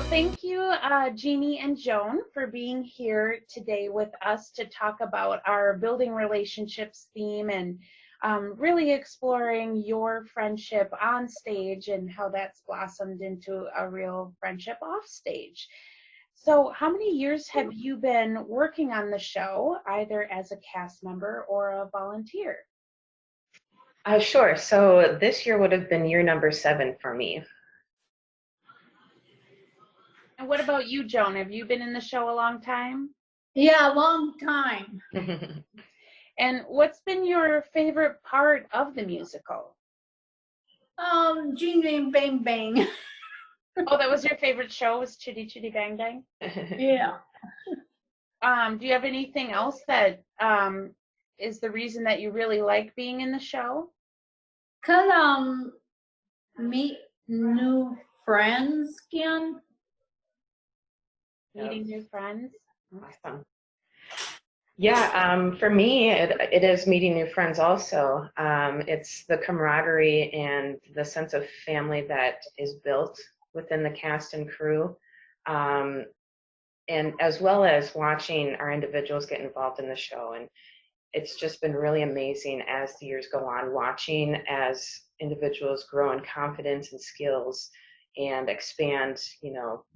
Thank you, Jeannie and Joan, for being here today with us to talk about our building relationships theme and really exploring your friendship on stage and how that's blossomed into a real friendship off stage. So how many years have you been working on the show, either as a cast member or a volunteer? Sure. So this year would have been year number 7 for me. And what about you, Joan? Have you been in the show a long time? Yeah, a long time. And what's been your favorite part of the musical? Jing Jing Bang Bang. Oh, that was your favorite show, was Chitty Chitty Bang Bang? Yeah. Do you have anything else that is the reason that you really like being in the show? 'Cause meet new friends again. Meeting new friends? Awesome. Yeah, for me, it is meeting new friends also. It's the camaraderie and the sense of family that is built within the cast and crew, and as well as watching our individuals get involved in the show. And it's just been really amazing as the years go on, watching as individuals grow in confidence and skills and expand,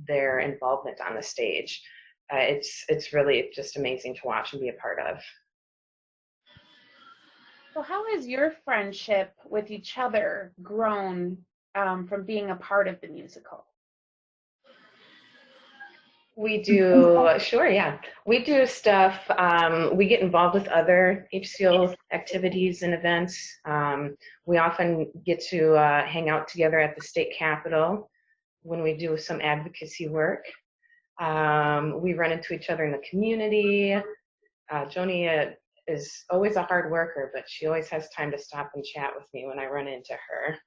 their involvement on the stage. It's really just amazing to watch and be a part of. So how has your friendship with each other grown from being a part of the musical? We do, sure, yeah. We do stuff, we get involved with other HCO activities and events. We often get to hang out together at the state capitol when we do some advocacy work. We run into each other in the community. Joni is always a hard worker, but she always has time to stop and chat with me when I run into her.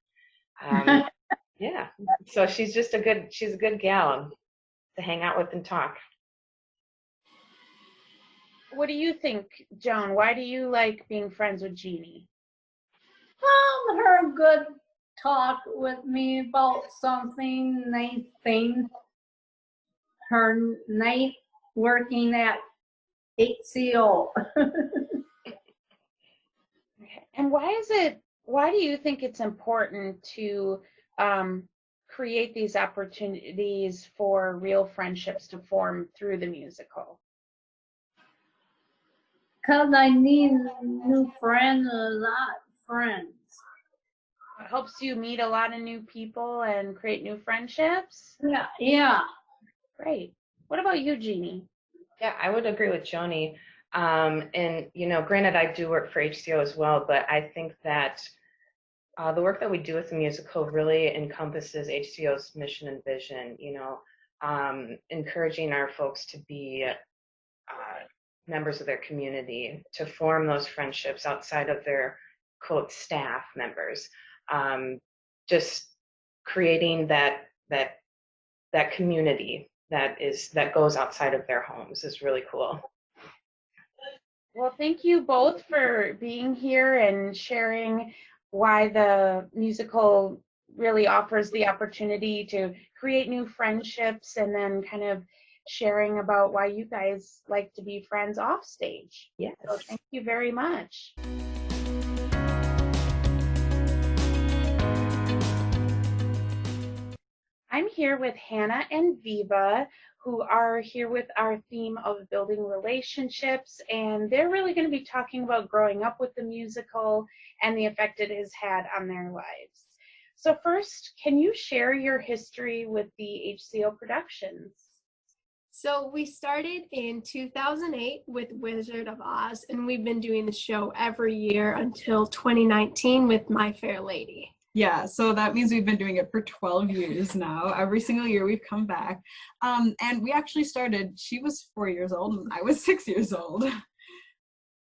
Yeah, so she's a good gal to hang out with and talk. What do you think, Joan? Why do you like being friends with Jeannie? Her good talk with me about something, nice thing. Her night working at HCO. Okay. And why do you think it's important to create these opportunities for real friendships to form through the musical? 'Cause I need new friends, a lot of friends. It helps you meet a lot of new people and create new friendships? Yeah. Great. What about you, Jeannie? Yeah, I would agree with Joni. And, granted, I do work for HCO as well, but I think that the work that we do with the musical really encompasses HCO's mission and vision, encouraging our folks to be members of their community, to form those friendships outside of their, quote, staff members. Just creating that community that goes outside of their homes is really cool. Well, thank you both for being here and sharing why the musical really offers the opportunity to create new friendships, and then kind of sharing about why you guys like to be friends off stage. Yes. So thank you very much. I'm here with Hannah and Viva, who are here with our theme of building relationships, and they're really going to be talking about growing up with the musical and the effect it has had on their lives. So first, can you share your history with the HCO Productions? So we started in 2008 with Wizard of Oz, and we've been doing the show every year until 2019 with My Fair Lady. Yeah, so that means we've been doing it for 12 years now. Every single year we've come back. And we actually started, she was 4 years old and I was 6 years old.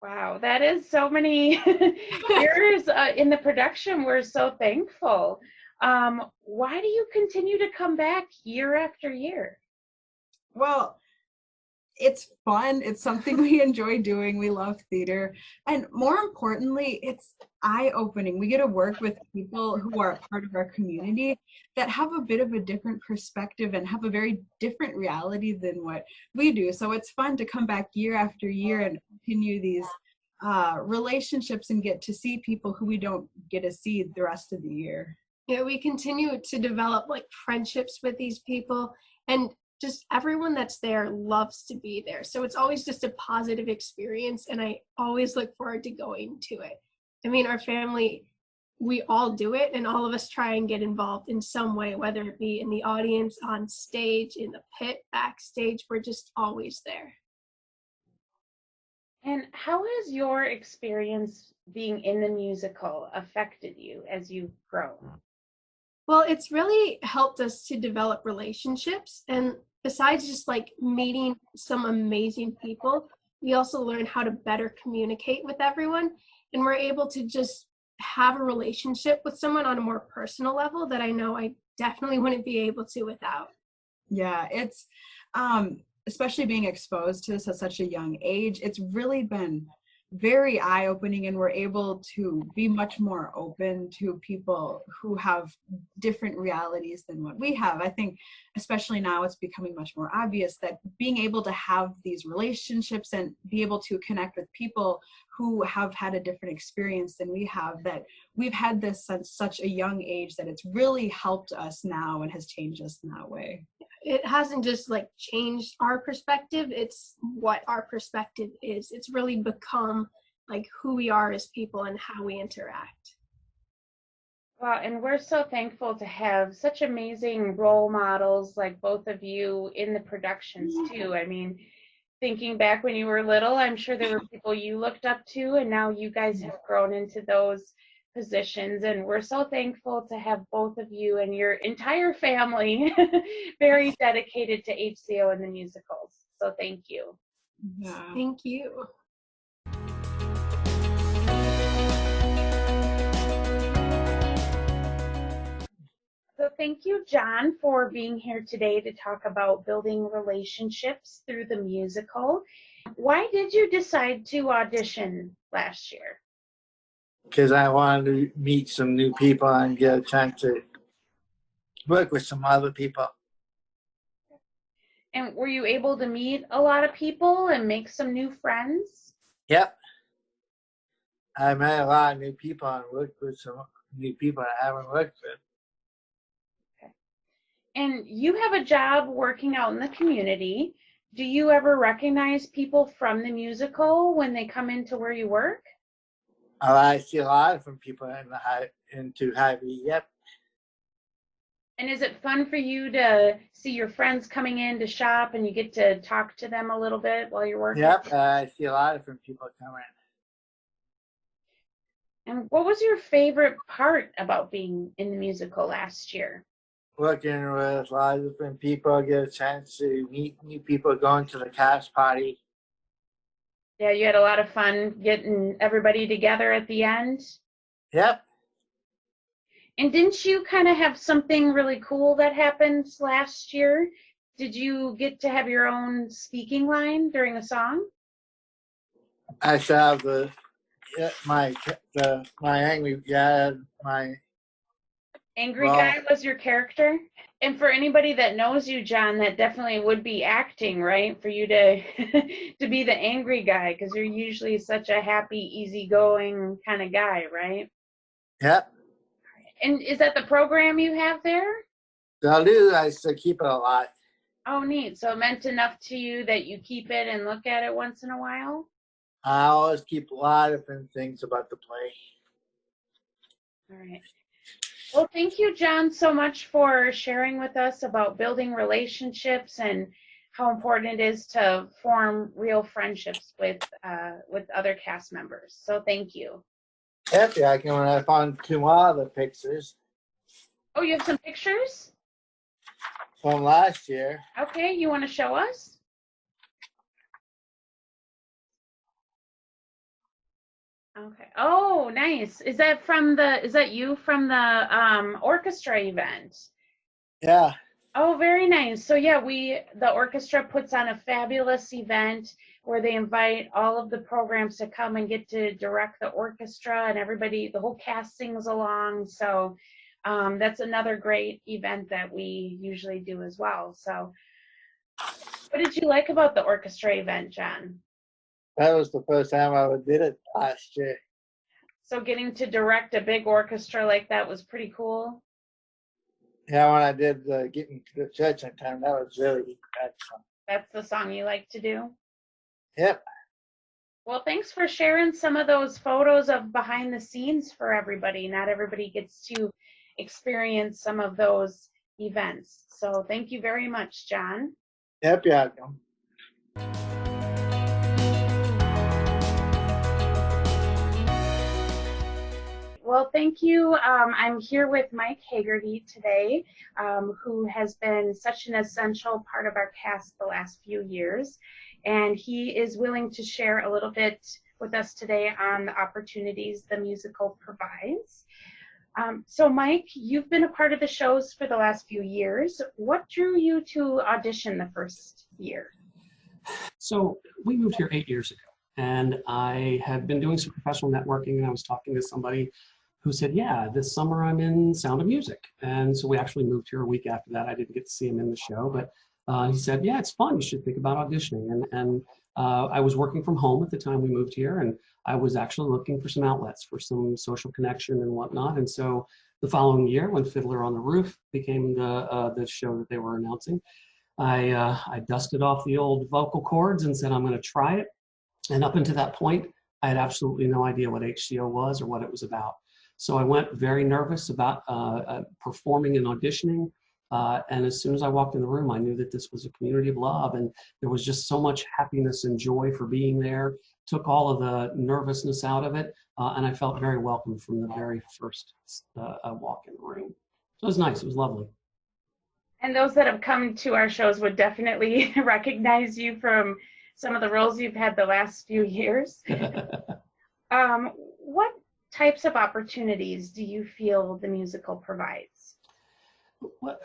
Wow, that is so many years in the production. We're so thankful. Why do you continue to come back year after year? Well, it's fun. It's something we enjoy doing. We love theater. And more importantly, it's eye-opening. We get to work with people who are a part of our community that have a bit of a different perspective and have a very different reality than what we do. So it's fun to come back year after year and continue these relationships and get to see people who we don't get to see the rest of the year. Yeah, we continue to develop like friendships with these people, and just everyone that's there loves to be there. So it's always just a positive experience, and I always look forward to going to it. I mean, our family, we all do it, and all of us try and get involved in some way, whether it be in the audience, on stage, in the pit, backstage. We're just always there. And how has your experience being in the musical affected you as you grow? Well, it's really helped us to develop relationships. And besides just like meeting some amazing people, we also learn how to better communicate with everyone. And we're able to just have a relationship with someone on a more personal level that I know I definitely wouldn't be able to without. Yeah, it's especially being exposed to this at such a young age, it's really been very eye-opening, and we're able to be much more open to people who have different realities than what we have. I think especially now it's becoming much more obvious that being able to have these relationships and be able to connect with people who have had a different experience than we have, that we've had this since such a young age, that it's really helped us now and has changed us in that way. It hasn't just like changed our perspective, it's what our perspective is. It's really become like who we are as people and how we interact. Well, and we're so thankful to have such amazing role models like both of you in the productions too. I mean, thinking back when you were little, I'm sure there were people you looked up to, and now you guys have grown into those positions, and we're so thankful to have both of you and your entire family very dedicated to HCO and the musicals. So thank you. Yeah. Thank you. So thank you, John, for being here today to talk about building relationships through the musical. Why did you decide to audition last year? Because I wanted to meet some new people and get a chance to work with some other people. And were you able to meet a lot of people and make some new friends? Yep. I met a lot of new people and worked with some new people I haven't worked with. Okay. And you have a job working out in the community. Do you ever recognize people from the musical when they come into where you work? I see a lot of people into Hy-Vee. Yep. And is it fun for you to see your friends coming in to shop and you get to talk to them a little bit while you're working? Yep. I see a lot of people coming. And what was your favorite part about being in the musical last year? Working with a lot of different people, get a chance to meet new people, going to the cast party. Yeah, you had a lot of fun getting everybody together at the end. Yep. And didn't you kind of have something really cool that happened last year? Did you get to have your own speaking line during a song? I should have my angry my Angry guy was your character? And for anybody that knows you, John, that definitely would be acting, right? For you to to be the angry guy, because you're usually such a happy, easygoing kind of guy, right? Yep. And is that the program you have there? I still keep it a lot. Oh, neat. So it meant enough to you that you keep it and look at it once in a while? I always keep a lot of different things about the play. All right. Well, thank you, John, so much for sharing with us about building relationships and how important it is to form real friendships with other cast members. So thank you. Yep, yeah, I found 2 more other pictures Oh, you have some pictures? from last year. Okay, you want to show us? Okay. Oh, nice. Is that you from the orchestra event? Yeah. Oh, very nice. So yeah, the orchestra puts on a fabulous event where they invite all of the programs to come and get to direct the orchestra, and everybody, the whole cast sings along. So that's another great event that we usually do as well. So what did you like about the orchestra event, John? That was the first time I ever did it last year. So getting to direct a big orchestra like that was pretty cool. Yeah, when I did Getting to the Church on Time, that was really excellent. That's the song you like to do? Yep. Well, thanks for sharing some of those photos of behind the scenes for everybody. Not everybody gets to experience some of those events. So thank you very much, John. Yep, yeah. Welcome. Well, thank you. I'm here with Mike Hagerty today, who has been such an essential part of our cast the last few years. And he is willing to share a little bit with us today on the opportunities the musical provides. So Mike, you've been a part of the shows for the last few years. What drew you to audition the first year? So we moved here 8 years ago, and I had been doing some professional networking, and I was talking to somebody who said, yeah, this summer I'm in Sound of Music. And so we actually moved here a week after that. I didn't get to see him in the show, but he said, yeah, it's fun. You should think about auditioning. And I was working from home at the time we moved here, and I was actually looking for some outlets for some social connection and whatnot. And so the following year, when Fiddler on the Roof became the show that they were announcing, I dusted off the old vocal cords and said, I'm going to try it. And up until that point, I had absolutely no idea what HCO was or what it was about. So I went very nervous about performing and auditioning. And as soon as I walked in the room, I knew that this was a community of love, and there was just so much happiness and joy for being there. Took all of the nervousness out of it, and I felt very welcome from the very first walk in the room. So it was nice. It was lovely. And those that have come to our shows would definitely recognize you from some of the roles you've had the last few years. What types of opportunities do you feel the musical provides? Well,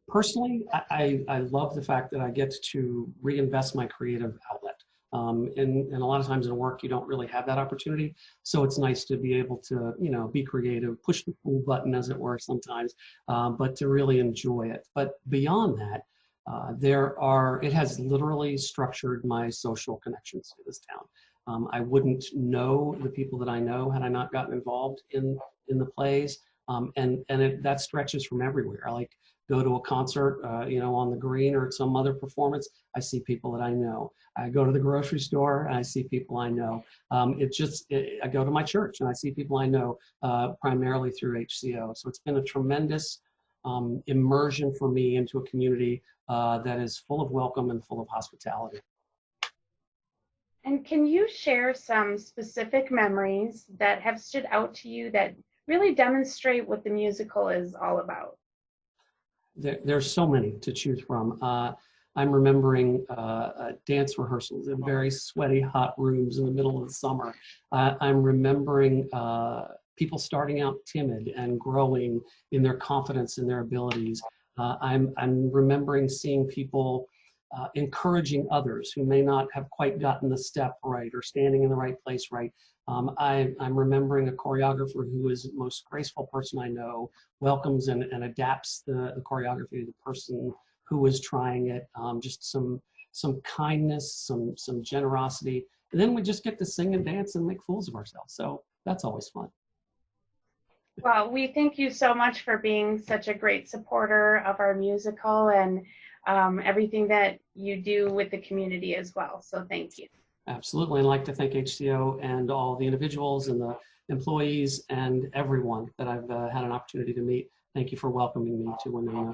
personally, I love the fact that I get to reinvest my creative outlet. And a lot of times in work, you don't really have that opportunity. So it's nice to be able to, be creative, push the cool button, as it were, sometimes, but to really enjoy it. But beyond that, it has literally structured my social connections to this town. I wouldn't know the people that I know had I not gotten involved in the plays. That stretches from everywhere. I like go to a concert, on the green or at some other performance, I see people that I know. I go to the grocery store and I see people I know. I go to my church and I see people I know, primarily through HCO. So it's been a tremendous immersion for me into a community that is full of welcome and full of hospitality. And can you share some specific memories that have stood out to you that really demonstrate what the musical is all about? There's so many to choose from. I'm remembering dance rehearsals in very sweaty, hot rooms in the middle of the summer. I'm remembering people starting out timid and growing in their confidence and their abilities. I'm remembering seeing people encouraging others who may not have quite gotten the step right or standing in the right place right. I'm remembering a choreographer who is the most graceful person I know, welcomes and adapts the choreography to the person who is trying it. Just some kindness, some generosity, and then we just get to sing and dance and make fools of ourselves. So that's always fun. Well, we thank you so much for being such a great supporter of our musical and everything that you do with the community as well. So thank you. Absolutely. I'd like to thank HCO and all the individuals and the employees and everyone that I've had an opportunity to meet. Thank you for welcoming me to Winona.